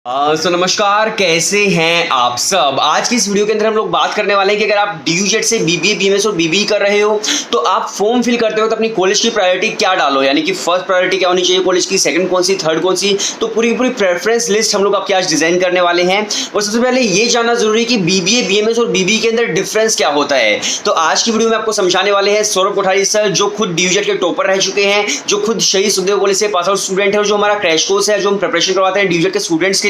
नमस्कार, कैसे हैं आप सब। आज की इस वीडियो के अंदर हम लोग बात करने वाले हैं कि अगर आप डीयूजेड से बीबीए बीएमएस और बीबीई कर रहे हो तो आप फॉर्म फिल करते हो तो अपनी कॉलेज की प्रायोरिटी क्या डालो, यानी कि फर्स्ट प्रायोरिटी क्या होनी चाहिए कॉलेज की, सेकंड कौन सी, थर्ड कौन सी। तो पूरी पूरी प्रेफरेंस लिस्ट हम लोग आपके आज डिजाइन करने वाले हैं। और सबसे पहले ये जानना जरूरी है कि बीबीए बीएमएस और बीबीई के अंदर डिफरेंस क्या होता है। तो आज की वीडियो में आपको समझाने वाले हैं सौरभ कोठारी सर, जो खुद डीयूजेड के टॉपर रह चुके हैं, जो खुद शहीद सुखदेव कॉलेज से पास आउट स्टूडेंट है और जो हमारा क्रैश कोर्स है, जो हम प्रिपरेशन करवाते हैं डीयूजेड के स्टूडेंट्स के लिए।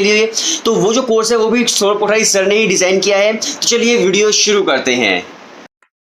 तो वो जो कोर्स है वो भी सौरभ कोठारी सर ने ही डिजाइन किया है। तो चलिए वीडियो शुरू करते हैं।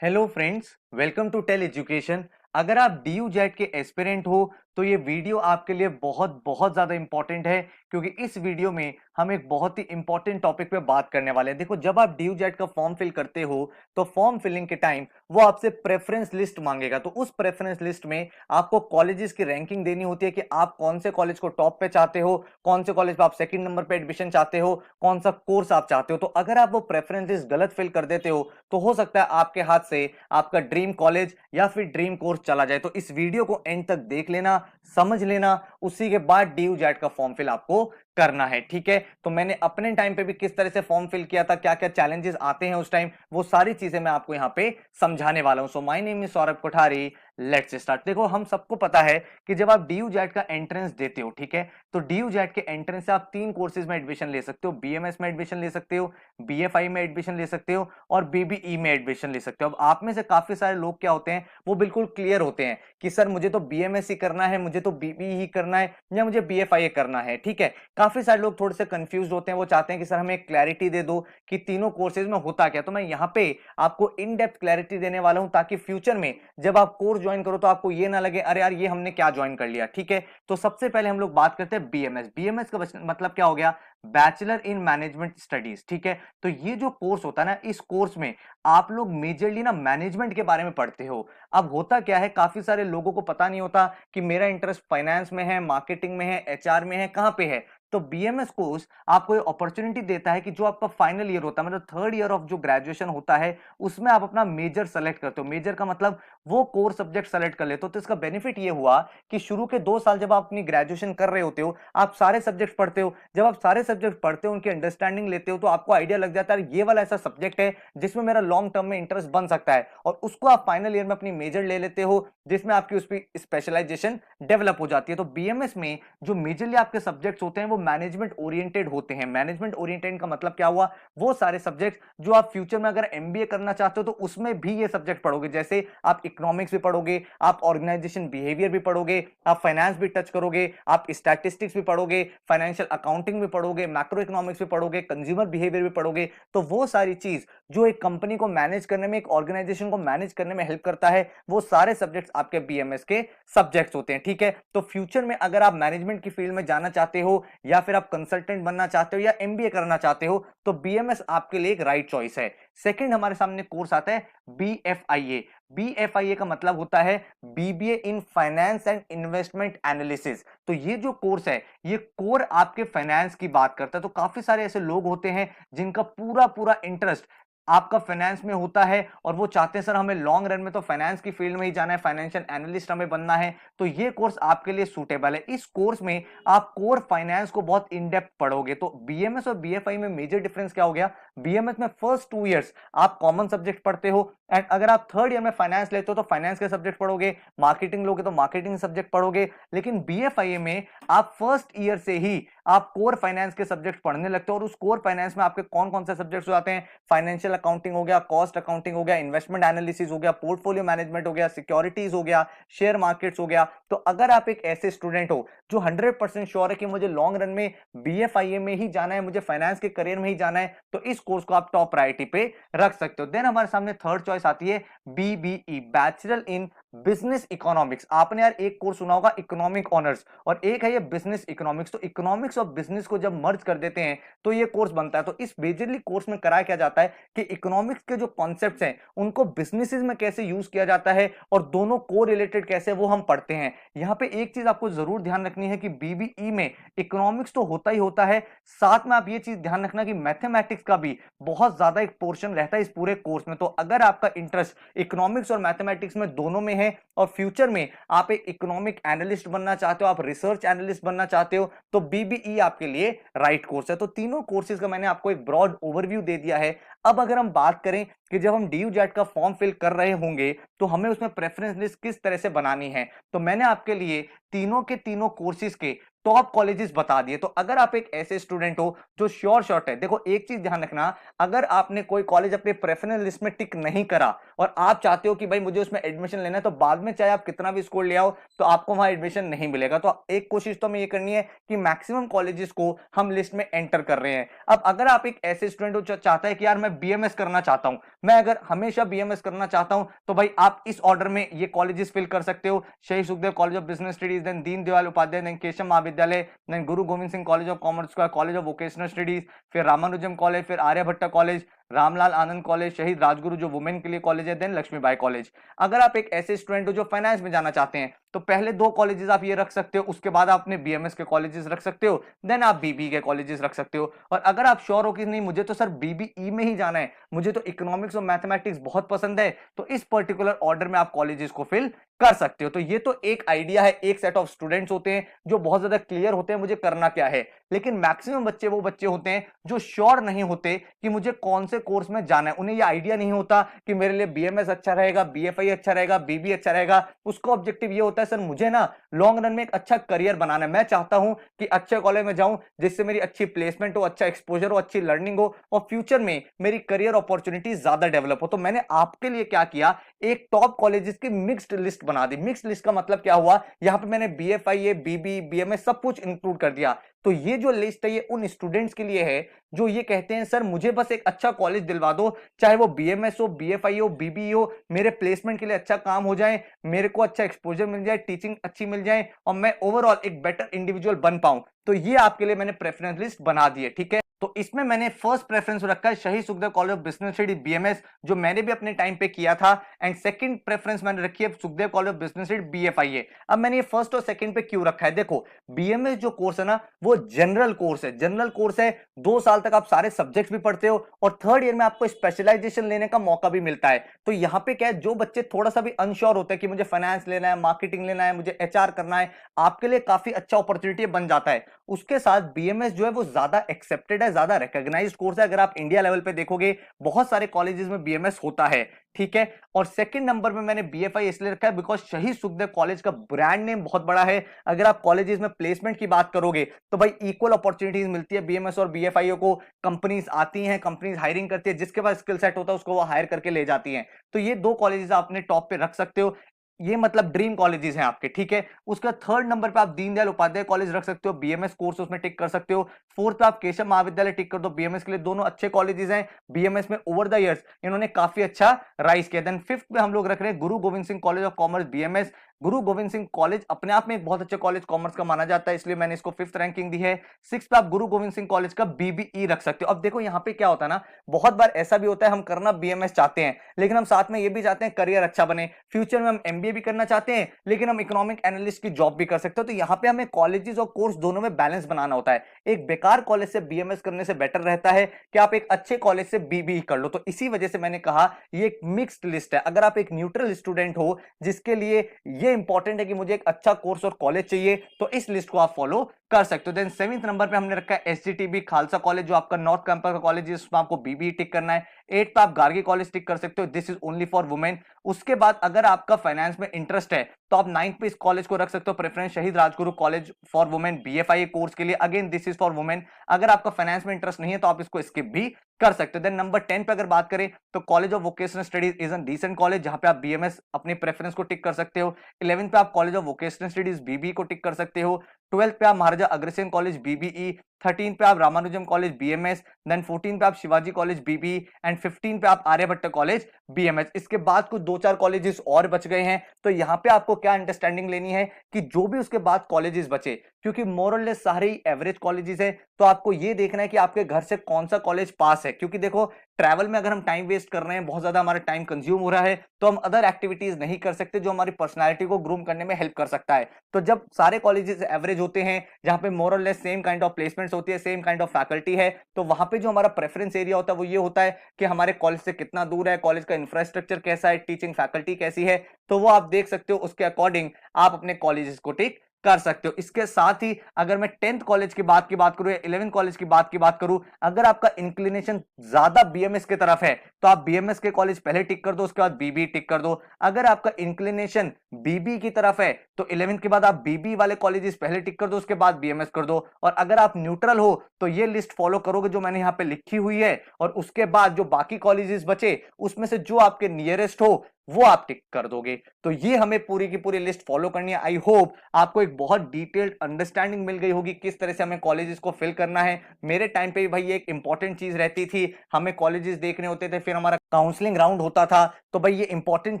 Hello friends, welcome to tell education. अगर आप डीयू जेट के एस्पिरेंट हो तो ये वीडियो आपके लिए बहुत बहुत ज्यादा इंपॉर्टेंट है, क्योंकि इस वीडियो में हम एक बहुत ही इंपॉर्टेंट टॉपिक पे बात करने वाले हैं। देखो, जब आप डीयू जेट का फॉर्म फिल करते हो तो फॉर्म फिलिंग के टाइम वो आपसे प्रेफरेंस लिस्ट मांगेगा। तो उस प्रेफरेंस लिस्ट में आपको कॉलेजेस की रैंकिंग देनी होती है कि आप कौन से कॉलेज को टॉप पे चाहते हो, कौन से कॉलेज पे आप सेकंड नंबर पे एडमिशन चाहते हो, कौन सा कोर्स आप चाहते हो। तो अगर आप वो प्रेफरेंस लिस्ट गलत फिल कर देते हो तो हो सकता है आपके हाथ से आपका ड्रीम कॉलेज या फिर ड्रीम कोर्स चला जाए। तो इस वीडियो को एंड तक देख लेना, समझ लेना, उसी के बाद डीयू जेट का फॉर्म फिल आपको करना है। ठीक है, तो मैंने अपने टाइम पे भी किस तरह से फॉर्म फिल किया था, क्या क्या चैलेंजेस आते हैं उस टाइम, वो सारी चीजें मैं आपको यहाँ पे समझाने वाला हूं। So my name is Saurabh Kothari, let's start. देखो, हम सबको पता है कि जब आप डीयू जेट का एंट्रेंस देते हो, ठीक है, तो डीयू जेट के एंट्रेंस से आप 3 कोर्सेज में एडमिशन ले सकते हो। बीएमएस में एडमिशन ले सकते हो, बीएफआई में एडमिशन ले सकते हो और बीबीई में एडमिशन ले सकते हो। अब आप में से काफी सारे लोग क्या होते हैं, वो बिल्कुल क्लियर होते हैं कि सर मुझे तो बीएमएस ही करना है, मुझे तो बीबीई ही करना है या मुझे बीएफआई करना है। ठीक है, काफी सारे लोग थोड़े से कंफ्यूज होते हैं, वो चाहते हैं कि सर हमें क्लैरिटी दे दो कि तीनों कोर्सेज में होता क्या। तो मैं यहाँ पे आपको इन डेप्थ क्लैरिटी देने वाला हूं, ताकि फ्यूचर में जब आप कोर्स ज्वाइन करो तो आपको ये ना लगे अरे यार ये हमने क्या ज्वाइन कर लिया। ठीक है, तो सबसे पहले हम लोग बात करते हैं बीएमएस। बीएमएस का मतलब क्या हो गया, बैचलर इन मैनेजमेंट स्टडीज। ठीक है, तो ये जो कोर्स होता है ना, इस कोर्स में आप लोग मेजरली ना मैनेजमेंट के बारे में पढ़ते हो। अब होता क्या है, काफी सारे लोगों को पता नहीं होता कि मेरा इंटरेस्ट फाइनेंस में है, मार्केटिंग में है, एचआर में है, कहां पे है। तो बीएमएस कोर्स आपको ये अपॉर्चुनिटी देता है कि जो आपका फाइनल ईयर होता है, मतलब थर्ड ईयर ऑफ जो ग्रेजुएशन होता है, उसमें आप अपना मेजर सेलेक्ट करते हो। मेजर का मतलब वो कोर सब्जेक्ट सेलेक्ट कर लेते हो। तो इसका बेनिफिट ये हुआ कि शुरू के 2 साल जब आप अपनी ग्रेजुएशन कर रहे होते हो, आप सारे सब्जेक्ट पढ़ते हो। जब आप सारे सब्जेक्ट पढ़ते हो, उनकी अंडरस्टैंडिंग लेते हो, तो आपको आइडिया लग जाता है ये वाला ऐसा सब्जेक्ट है जिसमें मेरा लॉन्ग टर्म में इंटरेस्ट बन सकता है, और उसको आप फाइनल ईयर में अपनी मेजर ले लेते हो, जिसमें आपकी उस पर स्पेशलाइजेशन डेवलप हो जाती है। तो बीएमएस में जो मेजरली आपके सब्जेक्ट्स होते हैं वो मैनेजमेंट ओरिएंटेड होते हैं। मैनेजमेंट ओरिएंटेड का मतलब क्या हुआ, वो सारे सब्जेक्ट जो आप फ्यूचर में अगर एमबीए करना चाहते हो तो उसमें भी ये सब्जेक्ट पढ़ोगे। जैसे आप इकोनॉमिक्स भी पढ़ोगे, आप ऑर्गेनाइजेशन बिहेवियर भी पढ़ोगे, आप फाइनेंस भी टच करोगे, आप स्टैटिस्टिक्स भी पढ़ोगे, फाइनेंशियल अकाउंटिंग भी पढ़ोगे, मैक्रो इकोनॉमिक्स भी पढ़ोगे, कंज्यूमर बिहेवियर भी पढ़ोगे। तो वो सारी चीज जो एक कंपनी को मैनेज करने में, एक ऑर्गेनाइजेशन को मैनेज करने में हेल्प करता है, वो सारे सब्जेक्ट्स आपके बीएमएस के सब्जेक्ट्स होते हैं। ठीक है, तो फ्यूचर में अगर आप मैनेजमेंट की फील्ड में जाना चाहते हो या फिर आप कंसल्टेंट बनना चाहते हो या एमबीए करना चाहते हो तो बीएमएस आपके लिए एक राइट चॉइस है। सेकंड हमारे सामने कोर्स आता है बीएफआईए। बीएफआईए का मतलब होता है BBA in finance and investment analysis. तो ये जो कोर्स है, ये कोर आपके फाइनेंस की बात करता है। तो काफी सारे ऐसे लोग होते हैं जिनका पूरा पूरा इंटरेस्ट आपका फाइनेंस में होता है और वो चाहते हैं सर हमें लॉन्ग रन में तो फाइनेंस की फील्ड में ही जाना है, फाइनेंशियल एनालिस्ट हमें बनना है। तो ये कोर्स आपके लिए सूटेबल है। इस कोर्स में आप कोर फाइनेंस को बहुत इन डेप्थ पढ़ोगे। तो बीएमएस और बीएफआई में मेजर डिफरेंस क्या हो गया, बीएमएस में फर्स्ट 2 इयर्स आप कॉमन सब्जेक्ट पढ़ते हो, एंड अगर आप थर्ड ईयर में फाइनेंस लेते हो तो फाइनेंस के सब्जेक्ट पढ़ोगे, मार्केटिंग लोगे तो मार्केटिंग सब्जेक्ट पढ़ोगे। लेकिन बीएफआईए में आप फर्स्ट ईयर से ही आप कोर फाइनेंस के सब्जेक्ट पढ़ने लगते हो, और उस कोर फाइनेंस में आपके कौन कौन से सब्जेक्ट्स हो जाते हैं, फाइनेंशियल अकाउंटिंग हो गया, कॉस्ट अकाउंटिंग हो गया, इन्वेस्टमेंट एनालिसिस हो गया, पोर्टफोलियो मैनेजमेंट हो गया, सिक्योरिटीज हो गया, शेयर मार्केट्स हो गया। तो अगर आप एक ऐसे स्टूडेंट हो जो 100% श्योर है कि मुझे लॉन्ग रन में बीएफआईए में ही जाना है, मुझे फाइनेंस के करियर में ही जाना है, तो इस कोर्स को आप टॉप प्रायोरिटी पे रख सकते हो। देन हमारे सामने थर्ड चॉइस आती है BBE, bachelor in business economics. आपने यार एक कोर्स सुना होगा इकोनॉमिक ऑनर्स, और एक है ये बिजनेस इकोनॉमिक्स। तो इकोनॉमिक्स और बिजनेस को जब मर्ज कर देते हैं तो ये कोर्स बनता है। तो इस मेजरली कोर्स में कराया क्या जाता है कि इकोनॉमिक्स के जो कॉन्सेप्ट्स हैं उनको बिजनेसेस में कैसे यूज किया जाता है और दोनों को रिलेटेड कैसे, वो हम पढ़ते हैं। यहां पे एक चीज आपको जरूर ध्यान रखनी है कि बीबीई में इकोनॉमिक्स तो होता ही होता है, साथ में आप ये चीज ध्यान रखना कि मैथमेटिक्स का भी बहुत ज्यादा एक पोर्शन रहता है इस पूरे कोर्स में। तो अगर आपका इंटरेस्ट इकोनॉमिक्स और मैथमेटिक्स में दोनों में हैं और फ्यूचर में आप एक इकोनॉमिक एनालिस्ट बनना चाहते हो, आप रिसर्च एनालिस्ट बनना चाहते हो, तो बीबीई आपके लिए राइट कोर्स है। तो तीनों कोर्सेज का मैंने आपको एक ब्रॉड ओवरव्यू दे दिया है। अब अगर हम बात करें कि जब हम डीयू जेट का फॉर्म फिल कर रहे होंगे तो हमें उसमें प्रेफरेंस लिस्ट किस तरह से बनानी है, तो मैंने आपके लिए तीनों के तीनों कोर्सेज के टॉप कॉलेजेस बता दिए। तो अगर आप एक ऐसे स्टूडेंट हो जो श्योर शॉट है, देखो एक चीज ध्यान रखना, अगर आपने कोई कॉलेज अपने प्रेफरेंस लिस्ट में टिक नहीं करा और आप चाहते हो कि भाई मुझे उसमें एडमिशन लेना है, तो बाद में चाहे आप कितना भी स्कोर ले आओ तो आपको वहां एडमिशन नहीं मिलेगा। तो एक कोशिश तो हमें ये करनी है कि मैक्सिमम कॉलेजेस को हम लिस्ट में एंटर कर रहे हैं। अब अगर आप एक ऐसे स्टूडेंट हो जो चाहता है कि यार मैं बीएमएस करना चाहता हूं, मैं अगर हमेशा बीएमएस करना चाहता हूं, तो भाई आप इस ऑर्डर में ये कॉलेजेस फिल कर सकते हो। Shaheed Sukhdev college of business studies, then Deen Dayal Upadhyaya, then Keshav Mahavidyalaya, then Guru Gobind Singh college of commerce का कॉलेज ऑफ वोकेशनल स्टडीज, फिर रामानुजम कॉलेज, फिर आर्यभट्टा कॉलेज, रामलाल आनंद कॉलेज, शहीद राजगुरु जो वुमेन के लिए कॉलेज है, देन लक्ष्मीबाई कॉलेज। अगर आप एक ऐसे स्टूडेंट हो जो फाइनेंस में जाना चाहते हैं, तो पहले दो कॉलेजेस आप ये रख सकते हो, उसके बाद आप अपने बीएमएस के कॉलेजेस रख सकते हो, देन आप बीबी के कॉलेजेस रख सकते हो। और अगर आप श्योर हो कि नहीं मुझे तो सर बीबीई में ही जाना है, मुझे तो इकोनॉमिक्स और मैथमेटिक्स बहुत पसंद है, तो इस पर्टिकुलर ऑर्डर में आप कॉलेजेस को फिल कर सकते हो। तो ये तो एक आइडिया है, एक सेट ऑफ स्टूडेंट्स होते हैं जो बहुत ज्यादा क्लियर होते हैं मुझे करना क्या है। लेकिन मैक्सिमम बच्चे वो बच्चे होते हैं जो श्योर नहीं होते कि मुझे कौन से कोर्स में जाना है, उन्हें ये आइडिया नहीं होता कि मेरे लिए बीएमएस अच्छा रहेगा, बीएफआई अच्छा रहेगा, बीबी अच्छा रहेगा। उसका ऑब्जेक्टिव ये होता है सर मुझे ना लॉन्ग रन में एक अच्छा करियर बनाना है, मैं चाहता हूं कि अच्छे कॉलेज में जाऊं जिससे मेरी अच्छी प्लेसमेंट हो, अच्छा एक्सपोजर हो, अच्छी लर्निंग हो और फ्यूचर में मेरी करियर अपॉर्चुनिटी ज्यादा डेवलप हो। तो मैंने आपके लिए क्या किया, एक टॉप कॉलेजेस की मिक्स्ड लिस्ट बना दी। मिक्स्ड लिस्ट का मतलब क्या हुआ, यहां पे मैंने बीएफआई, बीबी, बीएमएस सब कुछ इंक्लूड कर दिया। तो ये जो लिस्ट है ये उन स्टूडेंट्स के लिए है जो ये कहते हैं सर मुझे बस एक अच्छा कॉलेज दिलवा दो, चाहे वो बीएमएस हो, बीएफआई हो, बीबी हो, मेरे प्लेसमेंट के लिए अच्छा काम हो जाए, मेरे को अच्छा एक्सपोजर मिल जाए, टीचिंग अच्छी मिल जाए और मैं ओवरऑल एक बेटर इंडिविजुअल बन पाऊं। तो ये आपके लिए मैंने प्रेफरेंस लिस्ट बना दी है, ठीक है। तो इसमें मैंने फर्स्ट प्रेफरेंस रखा है शहीद Sukhdev college of business study BMS, जो मैंने भी अपने टाइम पे किया था। एंड सेकंड प्रेफरेंस मैंने रखी है Sukhdev college of business study BFIA. अब मैंने ये फर्स्ट और सेकंड पे क्यों रखा है, देखो बीएमएस जो कोर्स है ना वो जनरल कोर्स है, जनरल कोर्स है, 2 साल तक आप सारे सब्जेक्ट्स भी पढ़ते हो और थर्ड ईयर में आपको स्पेशलाइजेशन लेने का मौका भी मिलता है। तो यहां पे क्या है, जो बच्चे थोड़ा सा भी अनश्योर होते हैं कि मुझे फाइनेंस लेना है, मार्केटिंग लेना है, मुझे एचआर करना है, आपके लिए काफी अच्छा अपॉर्चुनिटी बन जाता है। उसके साथ बीएमएस जो है वो ज्यादा एक्सेप्टेड है, ज्यादा रिकॉग्नाइज्ड कोर्स है। अगर आप इंडिया लेवल पे देखोगे बहुत सारे कॉलेजेस में बीएमएस होता है, ठीक है। और सेकंड नंबर में मैंने बीएफआई इसलिए रखा है बिकॉज शहीद सुखदेव कॉलेज का ब्रांड नेम बहुत बड़ा है। अगर आप कॉलेजेस में प्लेसमेंट की बात करोगे तो भाई इक्वल अपॉर्चुनिटीज मिलती है बीएमएस और बीएफआई को, कंपनीज आती हैं, कंपनीज हायरिंग करती है, जिसके पास स्किल सेट होता है उसको वो हायर करके ले जाती हैं। तो ये दो कॉलेजेस आप अपने टॉप पे रख सकते हो, ये मतलब ड्रीम कॉलेजेस हैं आपके, ठीक है। उसका थर्ड नंबर पे आप दीनदयाल उपाध्याय कॉलेज रख सकते हो, बीएमएस कोर्स उसमें टिक कर सकते हो। फोर्थ पे आप केशव महाविद्यालय टिक कर दो, बीएमएस के लिए दोनों अच्छे कॉलेजेस हैं, बीएमएस में ओवर द इयर्स इन्होंने काफी अच्छा राइज किया। देन फिफ्थ पे हम लोग रख रहे हैं गुरु Gobind Singh college of commerce BMS. Guru Gobind Singh college अपने आप में एक बहुत अच्छा कॉलेज कॉमर्स का माना जाता है, इसलिए मैंने इसको फिफ्थ रैंकिंग दी है। सिक्स पे आप गुरु गोविंद सिंह कॉलेज का बीबीई रख सकते हो। अब देखो यहाँ पे क्या होता है ना, बहुत बार ऐसा भी होता है हम करना बीएमएस चाहते हैं लेकिन हम साथ में ये भी चाहते हैं करियर अच्छा बने, फ्यूचर में हम एमबीए भी करना चाहते हैं लेकिन हम इकोनॉमिक एनालिस्ट की जॉब भी कर सकते हो। तो यहाँ पे हमें कॉलेजेस और कोर्स दोनों में बैलेंस बनाना होता है। एक बेकार कॉलेज से बीएमएस करने से बेटर रहता है कि आप एक अच्छे कॉलेज से बीबीई कर लो। तो इसी वजह से मैंने कहा ये एक मिक्स्ड लिस्ट है। अगर आप एक न्यूट्रल स्टूडेंट हो जिसके लिए ये इंपॉर्टेंट है कि मुझे एक अच्छा कोर्स और कॉलेज चाहिए, तो इस लिस्ट को आप फॉलो कर सकते हो। देन सेवेंथ नंबर पे हमने रखा है एसजीटीबी खालसा कॉलेज, जो आपका नॉर्थ कैंपस का कॉलेज है, उसमें आपको बीबीई टिक करना है। एट पे आप गार्गी कॉलेज टिक कर सकते हो, this is only for women. उसके बाद अगर आपका फाइनेंस में इंटरेस्ट है तो आप नाइन्थ पे इस कॉलेज को रख सकते हो, प्रेफरेंस शहीद Rajguru college for women BFI course के लिए, again this is for women. अगर आपका फाइनेंस में इंटरेस्ट नहीं है तो आप इसको स्किप भी कर सकते हो। देन नंबर 10 पे अगर बात करें तो college of vocational studies is an decent college, जहां पे आप बीएमएस अपनी प्रेफरेंस को टिक कर सकते हो। 11th पे आप कॉलेज ऑफ वोकेशनल स्टडीज बीबी को टिक कर सकते हो। 12th पे आप महाराजा अग्रसेन कॉलेज बीबीई, 13 पे आप रामानुजम कॉलेज बीएमएस, देन 14 पे आप शिवाजी कॉलेज बीबी एंड 15 पे आप आर्यभट्ट कॉलेज बीएमएस। इसके बाद कुछ 2-4 कॉलेजेस और बच गए हैं। तो यहाँ पे आपको क्या अंडरस्टैंडिंग लेनी है कि जो भी उसके बाद कॉलेजेस बचे, क्योंकि मोर और लेस सारे ही एवरेज कॉलेजेस है, तो आपको ये देखना है कि आपके घर से कौन सा कॉलेज पास है। क्योंकि देखो ट्रैवल में अगर हम टाइम वेस्ट कर रहे हैं, बहुत ज्यादा हमारा टाइम कंज्यूम हो रहा है, तो हम अदर एक्टिविटीज नहीं कर सकते जो हमारी पर्सनैलिटी को ग्रूम करने में हेल्प कर सकता है। तो जब सारे कॉलेजेस एवरेज होते हैं जहां पे मोर और less same kind of placements students होती है, सेम काइंड ऑफ फैकल्टी है, तो वहां पे जो हमारा प्रेफरेंस एरिया होता है वो ये होता है कि हमारे कॉलेज से कितना दूर है, कॉलेज का इंफ्रास्ट्रक्चर कैसा है, टीचिंग फैकल्टी कैसी है, तो वो आप देख सकते हो, उसके अकॉर्डिंग आप अपने कॉलेजेस को टिक कर सकते हो। इसके साथ ही अगर मैं 10th कॉलेज की बात करूं या 11th कॉलेज की बात करूं, अगर आपका इंक्लिनेशन ज्यादा बीएमएस की तरफ है तो आप बीएमएस के कॉलेज पहले टिक कर दो, उसके बाद बीबी टिक कर दो। अगर आपका इंक्लिनेशन बीबी की तरफ है तो 11th के बाद आप बीबी वाले कॉलेजेस पहले टिक कर दो, उसके बाद बीएमएस कर दो। और अगर आप न्यूट्रल हो तो ये लिस्ट फॉलो करोगे जो मैंने यहां पे लिखी हुई है, और उसके बाद जो बाकी कॉलेजेस बचे उसमें से जो आपके नियरेस्ट हो वो आप टिक कर दोगे। तो ये हमें पूरी की पूरी लिस्ट फॉलो करनी है। आई होप आपको एक बहुत डिटेल्ड अंडरस्टैंडिंग मिल गई होगी किस तरह से हमें कॉलेजेस को फिल करना है। मेरे टाइम पे भाई ये एक इंपॉर्टेंट चीज रहती थी, हमें कॉलेजेस देखने होते थे, फिर हमारा काउंसलिंग राउंड होता था, तो भाई ये इंपॉर्टेंट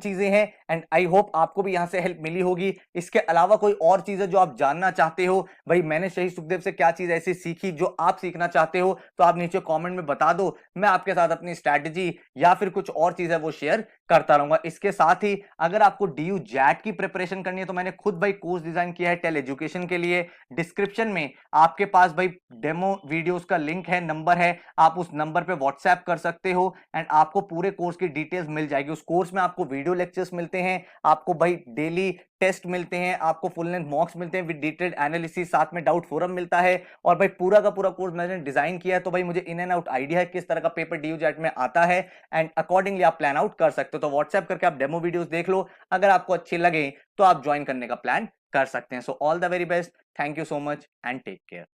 चीजें हैं एंड आई होप आपको भी यहां से हेल्प मिली होगी। इसके अलावा कोई और चीजें जो आप जानना चाहते हो, भाई मैंने शहीद सुखदेव से क्या चीज ऐसी सीखी जो आप सीखना चाहते हो, तो आप नीचे कॉमेंट में बता दो, मैं आपके साथ अपनी स्ट्रैटेजी या फिर कुछ और चीजें वो शेयर करता रहूंगा। इसके साथ ही अगर आपको डीयू जैट की प्रिपरेशन करनी है तो मैंने खुद भाई कोर्स डिजाइन किया है टेल एजुकेशन के लिए। डिस्क्रिप्शन में आपके पास भाई डेमो वीडियोस का लिंक है, नंबर है, आप उस नंबर पे व्हाट्सएप कर सकते हो एंड आपको पूरे कोर्स की डिटेल्स मिल जाएगी। उस कोर्स में आपको वीडियो लेक्चर्स मिलते हैं, आपको भाई डेली टेस्ट मिलते हैं, आपको फुल लेंथ मॉक्स मिलते हैं विद डिटेल्ड एनालिसिस, साथ में डाउट फोरम मिलता है। और भाई पूरा का पूरा कोर्स मैंने डिजाइन किया है, तो भाई मुझे इन एंड आउट आइडिया है किस तरह का पेपर डीयू जेट में आता है एंड अकॉर्डिंगली आप प्लान आउट कर सकते हो। तो व्हाट्सएप करके आप डेमो वीडियोस देख लो, अगर आपको अच्छे लगे तो आप ज्वाइन करने का प्लान कर सकते हैं। So all the very best, thank you so much and take care.